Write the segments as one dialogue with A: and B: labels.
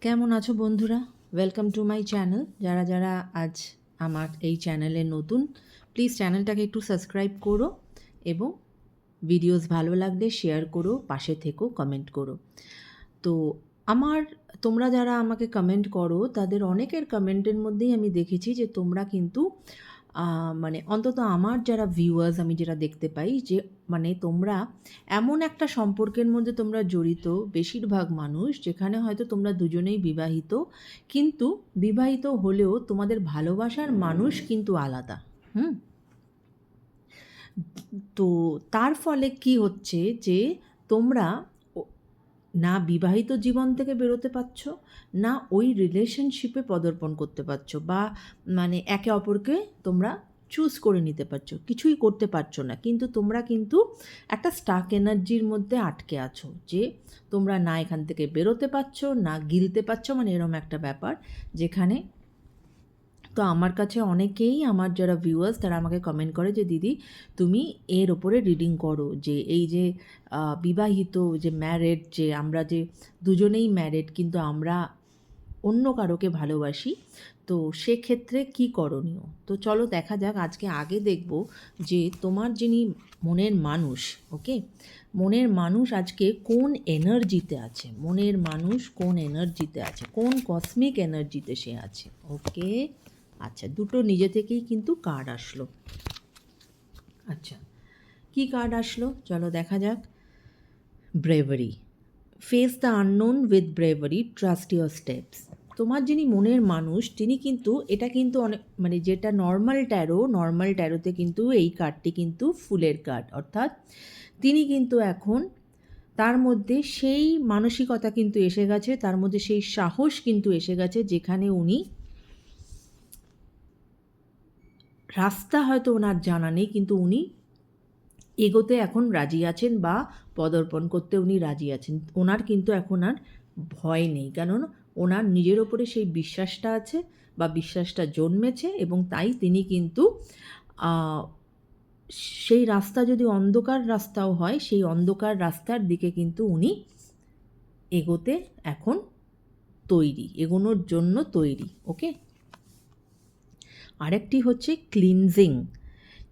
A: কেমন আছো বন্ধুরা? Welcome to my channel. যারা যারা আজ আমার এই চ্যানেলে নতুন, প্লিজ চ্যানেলটাকে একটু সাবস্ক্রাইব করো এবং ভিডিওস ভালো লাগলে শেয়ার করো, পাশে থেকো, কমেন্ট করো। তো আমার তোমরা যারা আমাকে কমেন্ট করো তাদের অনেকের কমেন্টের মধ্যেই আমি দেখেছি যে তোমরা কিন্তু মানে অন্তত আমার যারা ভিউয়ার্স আমি যেটা দেখতে পাই যে মানে তোমরা এমন একটা সম্পর্কের মধ্যে তোমরা জড়িত, বেশিরভাগ মানুষ, যেখানে হয়তো তোমরা দুজনেই বিবাহিত, কিন্তু বিবাহিত হলেও তোমাদের ভালোবাসার মানুষ কিন্তু আলাদা। হুম। তো তার ফলে কি হচ্ছে যে তোমরা না বিবাহিত জীবন থেকে বেরোতে পারছো, না ওই রিলেশনশিপে পদার্পণ করতে পারছো, বা মানে একে অপরকে তোমরা চুজ করে নিতে পারছো, কিছুই করতে পারছো না। কিন্তু তোমরা কিন্তু একটা স্টাক এনার্জির মধ্যে আটকে আছো, যে তোমরা না এখান থেকে বেরোতে পারছো, না গিলতে পারছো, মানে এরম একটা ব্যাপার যেখানে। তো আমার কাছে অনেকেই, আমার যারা ভিউয়ার্স, তারা আমাকে কমেন্ট করে যে দিদি তুমি এর ওপরে রিডিং করো, যে এই যে বিবাহিত, যে ম্যারেড, যে আমরা যে দুজনেই ম্যারেড কিন্তু আমরা অন্য কারোকে ভালোবাসি, তো সেক্ষেত্রে কী করণীয়। তো চলো দেখা যাক। আজকে আগে দেখব যে তোমার যিনি মনের মানুষ, ওকে, মনের মানুষ আজকে কোন এনার্জিতে আছে, মনের মানুষ কোন এনার্জিতে আছে, কোন কসমিক এনার্জিতে সে আছে। ওকে, আচ্ছা, দুটো নিজে থেকেই কিন্তু কার্ড আসলো। আচ্ছা, কি কার্ড আসলো চলো দেখা যাক। Bravery. Face the unknown with bravery, trust your steps. তোমার যিনি মনের মানুষ তিনি কিন্তু, এটা কিন্তু অনেক মানে যেটা নর্মাল ট্যারোতে কিন্তু এই কার্ডটি কিন্তু ফুলের কার্ড, অর্থাৎ তিনি কিন্তু এখন তার মধ্যে সেই মানসিকতা কিন্তু এসে গেছে, তার মধ্যে সেই সাহস কিন্তু এসে গেছে, যেখানে উনি রাস্তা হয়তো ওনার জানা নেই, কিন্তু উনি এগোতে এখন রাজি আছেন, বা পদার্পণ করতে উনি রাজি আছেন। ওনার কিন্তু এখন আর ভয় নেই, কারণ ওনার নিজের ওপরে সেই বিশ্বাসটা আছে, বা বিশ্বাসটা জন্মেছে, এবং তাই তিনি কিন্তু সেই রাস্তা যদি অন্ধকার রাস্তাও হয়, সেই অন্ধকার রাস্তার দিকে কিন্তু উনি এগোতে এখন তৈরি, এগোনোর জন্য তৈরি। ওকে, আরেকটি হচ্ছে cleansing.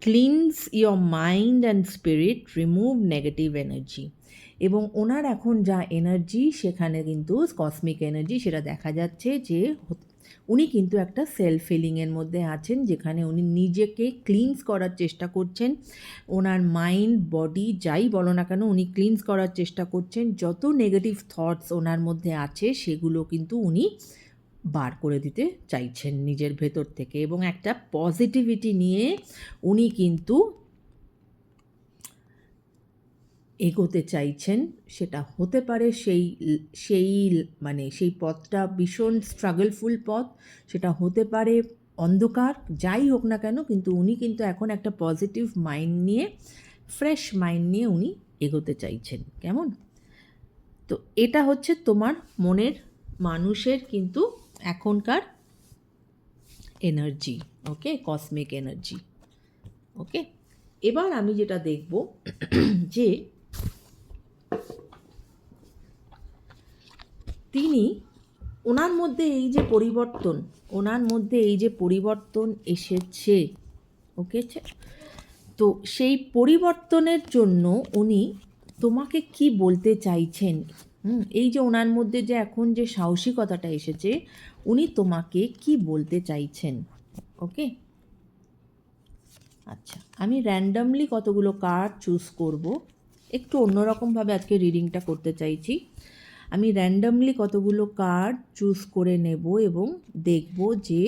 A: Cleanse your mind and spirit, remove negative energy. এবং ওনার এখন যা এনার্জি, সেখানে কিন্তু কসমিক এনার্জি, সেটা দেখা যাচ্ছে যে উনি কিন্তু একটা সেলফ হিলিংয়ের মধ্যে আছেন, যেখানে উনি নিজেকে ক্লিনস করার চেষ্টা করছেন। ওনার মাইন্ড, বডি, যাই বলো না কেন, উনি ক্লিনস করার চেষ্টা করছেন। যত নেগেটিভ থটস ওনার মধ্যে আছে সেগুলো কিন্তু উনি বার করে দিতে চাইছেন নিজের ভেতর থেকে, এবং একটা পজিটিভিটি নিয়ে উনি কিন্তু এগোতে চাইছেন। সেটা হতে পারে সেই সেই মানে সেই পথটা ভীষণ স্ট্রাগলফুল পথ, সেটা হতে পারে অন্ধকার, যাই হোক না কেন, কিন্তু উনি কিন্তু এখন একটা পজিটিভ মাইন্ড নিয়ে, ফ্রেশ মাইন্ড নিয়ে উনি এগোতে চাইছেন। কেমন? তো এটা হচ্ছে তোমার মনের মানুষের কিন্তু এখনকার এনার্জি। ওকে, কসমিক এনার্জি। ওকে, এবার আমি যেটা দেখব যে তিনি, ওনার মধ্যে এই যে পরিবর্তন, ওনার মধ্যে এই যে পরিবর্তন এসেছে, ওকে, তো সেই পরিবর্তনের জন্য উনি তোমাকে কি বলতে চাইছেন। এই যে ওনার মধ্যে যে এখন যে সাহসিকতাটা এসেছে, উনি তোমাকে কি বলতে চাইছেন। ওকে, আচ্ছা, আমি র্যান্ডামলি কতগুলো কার্ড চুজ করব, একটু অন্যরকমভাবে আজকে রিডিংটা করতে চাইছি। আমি র্যান্ডামলি কতগুলো কার্ড চুজ করে নেব এবং দেখব যে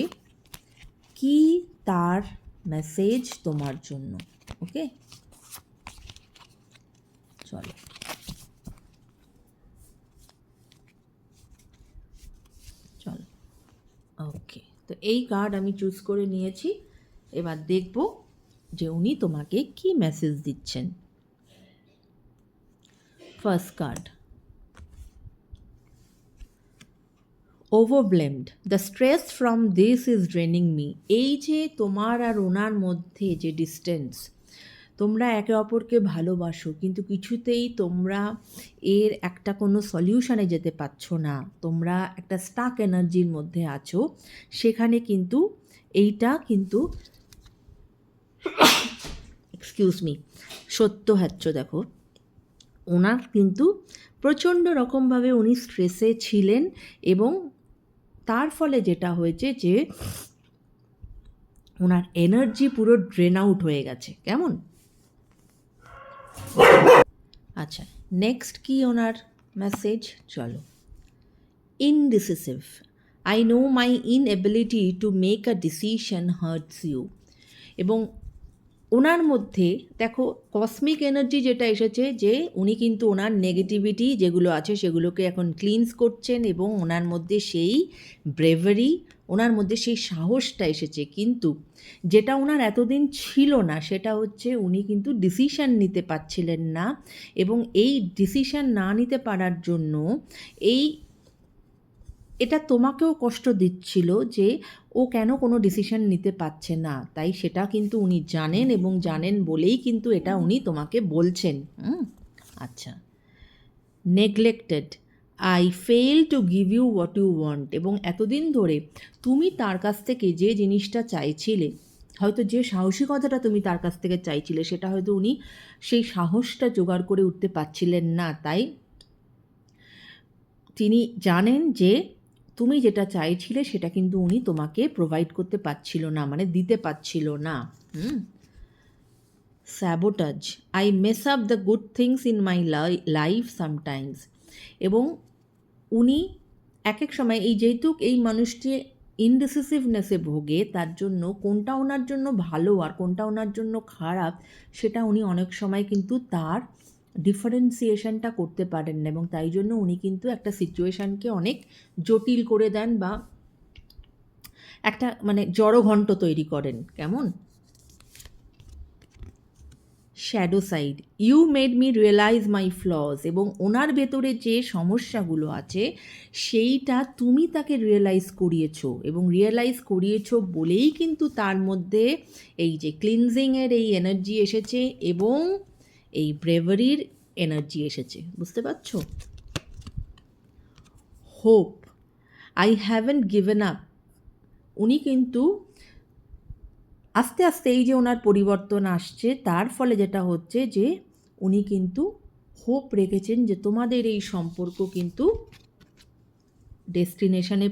A: কি তার মেসেজ তোমার জন্য। ওকে, চলো, চলো। ওকে, তো এই কার্ড আমি চুজ করে নিয়েছি। এবার দেখব যে উনি তোমাকে কি মেসেজ দিচ্ছেন। First card, overwhelmed, the stress from this is draining me. এই যে তোমার আর ওনার মধ্যে যে ডিস্টেন্স, তোমরা একে অপরকে ভালোবাসো, কিন্তু কিছুতেই তোমরা এর একটা কোনো সলিউশনে যেতে পারছো না, তোমরা একটা স্টাক এনার্জির মধ্যে আছো। সেখানে কিন্তু এইটা কিন্তু এক্সকিউজ মি সত্য হচ্ছ। দেখো, ওনার কিন্তু প্রচণ্ড রকমভাবে উনি স্ট্রেসে ছিলেন, এবং তার ফলে যেটা হয়েছে যে ওনার এনার্জি পুরো ড্রেন আউট হয়ে গেছে। কেমন? আচ্ছা, নেক্সট কি ওনার মেসেজ? চলো। Indecisive, I know my inability to make a decision hurts you. এবং ওনার মধ্যে দেখো কসমিক এনার্জি যেটা এসেছে, যে উনি কিন্তু ওনার নেগেটিভিটি যেগুলো আছে সেগুলোকে এখন ক্লিনস করছেন, এবং ওনার মধ্যে সেই ব্রেভারি, ওনার মধ্যে সেই সাহসটা এসেছে। কিন্তু যেটা ওনার এতদিন ছিল না সেটা হচ্ছে উনি কিন্তু ডিসিশন নিতে পারছিলেন না, এবং এই ডিসিশন না নিতে পারার জন্য এটা তোমাকেও কষ্ট দিচ্ছিল যে ও কেন কোনো ডিসিশন নিতে পারছে না। তাই সেটা কিন্তু উনি জানেন, এবং জানেন বলেই কিন্তু এটা উনি তোমাকে বলছেন। আচ্ছা, neglected, I fail to give you what you want. এবং এতদিন ধরে তুমি তার কাছ থেকে যে জিনিসটা চাইছিলে, হয়তো যে সাহসিকতাটা তুমি তার কাছ থেকে চাইছিলে, সেটা হয়তো উনি সেই সাহসটা জোগাড় করে উঠতে পারছিলেন না। তাই তিনি জানেন যে তুমি যেটা চাইছিলে সেটা কিন্তু উনি তোমাকে প্রোভাইড করতে পারছিল না, মানে দিতে পারছিল না। Sabotage, I mace up the good things in my life sometimes. এবং উনি এক এক সময় যেহেতু এই মানুষটি ইনডিসিসিভনেসে ভোগে, তার জন্য কোনটা ওনার জন্য ভালো আর কোনটা ওনার জন্য খারাপ সেটা উনি অনেক সময় কিন্তু তার ডিফারেন্সিয়েশনটা করতে পারেন না, এবং তাই জন্য উনি কিন্তু একটা সিচুয়েশানকে অনেক জটিল করে দেন, বা একটা মানে জড়ঘণ্ট তৈরি করেন। কেমন? Shadow side, you made me realise my flaws. এবং ওনার ভেতরে যে সমস্যাগুলো আছে সেইটা তুমি তাকে রিয়েলাইজ করিয়েছো, এবং রিয়েলাইজ করিয়েছো বলেই কিন্তু তার মধ্যে এই যে ক্লিনজিংয়ের এই এনার্জি এসেছে, এবং এই ব্রেভারির এনার্জি এসেছে। বুঝতে পারছো? Hope, I haven't given up. উনি কিন্তু আস্তে আস্তে এই যে ওনার পরিবর্তন আসছে, তার ফলে যেটা হচ্ছে যে উনি কিন্তু হোপ রেখেছেন যে তোমাদের এই সম্পর্ক কিন্তু ডেস্টিনেশনে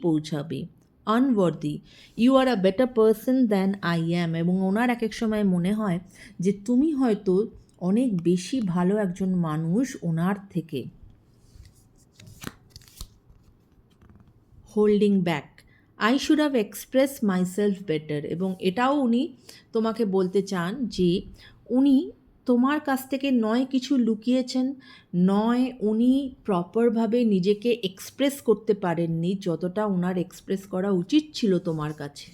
A: পৌঁছাবে। Unworthy, you are a better person than I am. এবং ওনার এক এক সময় মনে হয় যে তুমি হয়তো অনেক বেশি ভালো একজন মানুষ ওনার থেকে। Holding back, I should have express myself better. এবং এটাও উনি তোমাকে বলতে চান যে উনি তোমার কাছ থেকে নয় কিছু লুকিয়েছেন, নয় উনি প্রপারভাবে নিজেকে এক্সপ্রেস করতে পারেননি যতটা ওনার এক্সপ্রেস করা উচিত ছিল তোমার কাছে।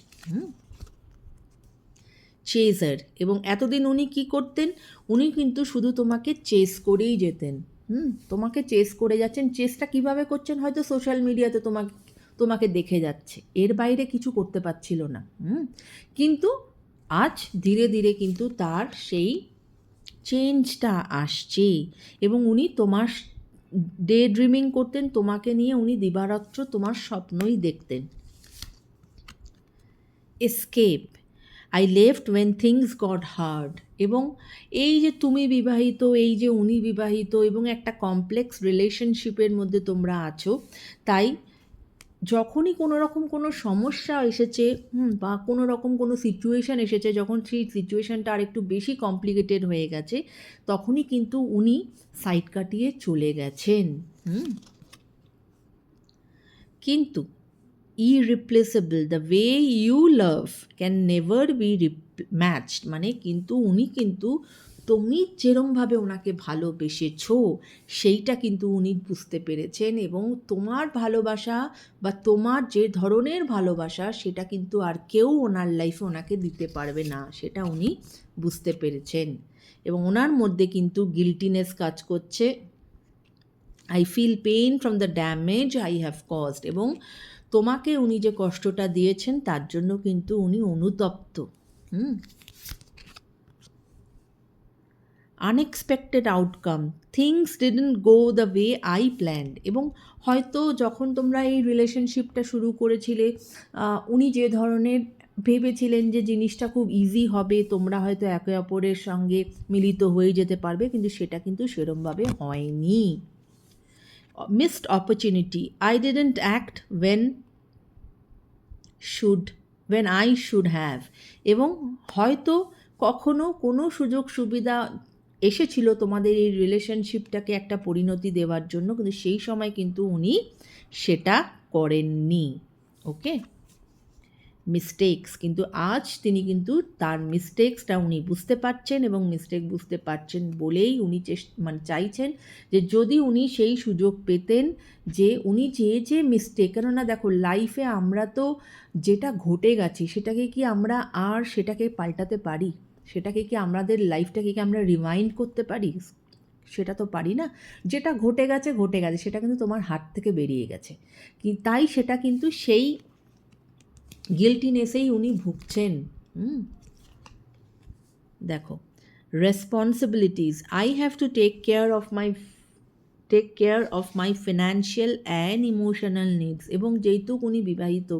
A: চেজার, এবং এতদিন উনি কি করতেন? উনি কিন্তু শুধু তোমাকে চেস করেই যেতেন। তোমাকে চেস করে যাচ্ছেন। চেসটা কিভাবে করছেন? হয়তো সোশ্যাল মিডিয়াতে তোমাকে দেখে যাচ্ছে, এর বাইরে কিছু করতে পারছিল না। কিন্তু আজ ধীরে ধীরে কিন্তু তার সেই চেঞ্জটা আসছে, এবং উনি তোমার ডে ড্রিমিং করতেন, তোমাকে নিয়ে উনি দিবারাত্র তোমার স্বপ্নই দেখতেন। Escape, I left when things got hard. এবং এই যে তুমি বিবাহিত, এই যে উনি বিবাহিত, এবং একটা কমপ্লেক্স রিলেশনশিপের মধ্যে তোমরা আছো, তাই যখনই কোনো রকম কোনো সমস্যা এসেছে, বা কোনো রকম কোনো সিচুয়েশান এসেছে, যখন সেই সিচুয়েশানটা আর একটু বেশি কমপ্লিকেটেড হয়ে গেছে, তখনই কিন্তু উনি সাইড কাটিয়ে চলে গেছেন। কিন্তু irreplaceable, the way you love can never be matched. মানে কিন্তু উনি কিন্তু তুমি যেরমভাবে ওনাকে ভালোবেসেছো সেইটা কিন্তু উনি বুঝতে পেরেছেন, এবং তোমার ভালোবাসা বা তোমার যে ধরনের ভালোবাসা সেটা কিন্তু আর কেউ ওনার লাইফে ওনাকে দিতে পারবে না, সেটা উনি বুঝতে পেরেছেন। এবং ওনার মধ্যে কিন্তু গিল্টিনেস কাজ করছে। I feel pain from the damage I have caused. এবং তোমাকে উনি যে কষ্টটা দিয়েছেন তার জন্য কিন্তু উনি অনুতপ্ত। Unexpected outcome, things didn't go the way I planned. এবং হয়তো যখন তোমরা এই রিলেশনশিপটা শুরু করেছিলে, উনি যে ধরনের ভেবেছিলেন যে জিনিসটা খুব ইজি হবে, তোমরা হয়তো একে অপরের সঙ্গে মিলিত হয়ে যেতে পারবে, কিন্তু সেটা কিন্তু সেরমভাবে হয়নি। Missed opportunity, I didn't act when I should have। এবং হয়তো কখনো কোনো সুযোগ সুবিধা এসেছিল তোমাদের এই রিলেশনশিপটাকে একটা পরিণতি দেওয়ার জন্য, কিন্তু সেই সময় কিন্তু উনি সেটা করেননি। ওকে, মিস্টেক্স, কিন্তু আজ তিনি কিন্তু তার মিস্টেক্সটা উনি বুঝতে পারছেন, এবং মিস্টেক বুঝতে পারছেন বলেই উনি চাইছেন যে যদি উনি সেই সুযোগ পেতেন, যে উনি যে মিস্টেক, কেননা দেখো লাইফে আমরা তো যেটা ঘটে গেছে সেটাকে কি আমরা আর সেটাকে পাল্টাতে পারি? সেটাকে কি আমাদের লাইফটাকে কি আমরা রিমাইন্ড করতে পারি? সেটা তো পারি না। যেটা ঘটে গেছে সেটা কিন্তু তোমার হাত থেকে বেরিয়ে গেছে, তাই সেটা কিন্তু সেই গিল্টিনেসেই উনি ভুগছেন। দেখো, responsibilities, I have to take care of my financial and emotional needs. এবং যেহেতু উনি বিবাহিত,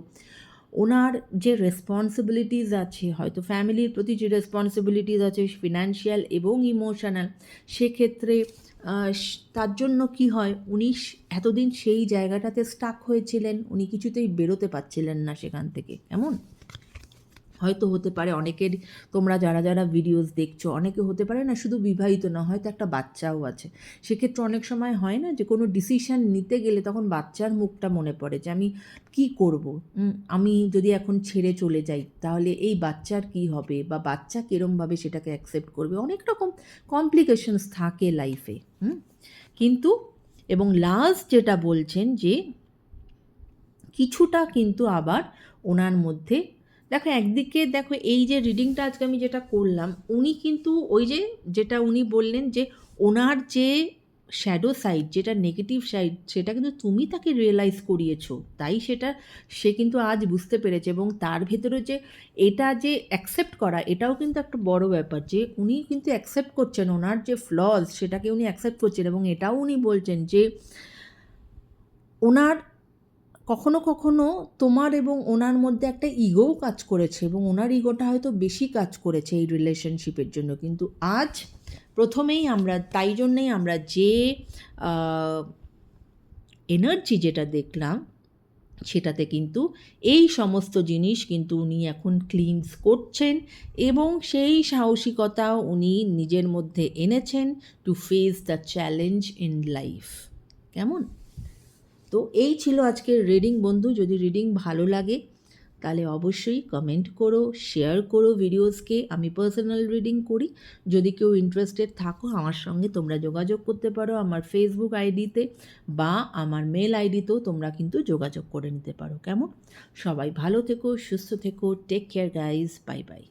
A: ওনার যে রেসপন্সিবিলিটিস আছে, হয়তো ফ্যামিলির প্রতি যে রেসপন্সিবিলিটিস আছে ফিনান্সিয়াল এবং ইমোশনাল, সেক্ষেত্রে তার জন্য কি হয়, উনি এতদিন সেই জায়গাটাতে স্টাক হয়েছিলেন, উনি কিছুতেই বেরোতে পারছিলেন না সেখান থেকে। এমন হয়তো হতে পারে অনেকের, তোমরা যারা ভিডিওস দেখছো, অনেকে হতে পারে না শুধু বিবাহিত না, হয়তো একটা বাচ্চাও আছে। সেক্ষেত্রে অনেক সময় হয় না যে কোনো ডিসিশন নিতে গেলে তখন বাচ্চার মুখটা মনে পড়ে যে আমি কি করব, আমি যদি এখন ছেড়ে চলে যাই তাহলে এই বাচ্চার কি হবে, বা বাচ্চা কীরমভাবে সেটাকে অ্যাকসেপ্ট করবে, অনেক রকম কমপ্লিকেশনস থাকে লাইফে। কিন্তু এবং লাস্ট যেটা বলছেন যে কিছুটা কিন্তু আবার ওনার মধ্যে, দেখো একদিকে দেখো এই যে রিডিংটা আজকে আমি যেটা করলাম, উনি কিন্তু ওই যেটা উনি বললেন যে ওনার যে শ্যাডো সাইড, যেটা নেগেটিভ সাইড, সেটা কিন্তু তুমি তাকে রিয়েলাইজ করিয়েছো, তাই সে কিন্তু আজ বুঝতে পেরেছে। এবং তার ভেতরে যে এটা যে অ্যাকসেপ্ট করা, এটাও কিন্তু একটা বড় ব্যাপার, যে উনি কিন্তু অ্যাকসেপ্ট করছেন ওনার যে ফ্লজ, সেটাকে উনি অ্যাকসেপ্ট করছেন। এবং এটাও উনি বলছেন যে ওনার কখনো কখনো তোমার এবং ওনার মধ্যে একটা ইগোও কাজ করেছে, এবং ওনার ইগোটা হয়তো বেশি কাজ করেছে এই রিলেশনশিপের জন্য। কিন্তু আজ প্রথমেই তাই জন্যেই আমরা যে এনার্জি যেটা দেখলাম, সেটাতে কিন্তু এই সমস্ত জিনিস কিন্তু উনি এখন ক্লিনস করছেন, এবং সেই সাহসিকতাও উনি নিজের মধ্যে এনেছেন to face the challenge in life. কেমন? তো এই ছিল আজকের রিডিং বন্ধু। যদি রিডিং ভালো লাগে তাহলে অবশ্যই কমেন্ট করো, শেয়ার করো ভিডিওসকে। আমি পার্সোনাল রিডিং করি, যদি কেউ ইন্টারেস্টেড থাকো আমার সঙ্গে তোমরা যোগাযোগ করতে পারো আমার ফেসবুক আইডিতে, বা আমার মেল আইডিতেও তোমরা কিন্তু যোগাযোগ করে নিতে পারো। কেমন? সবাই ভালো থেকো, সুস্থ থেকো, take care guys, bye by.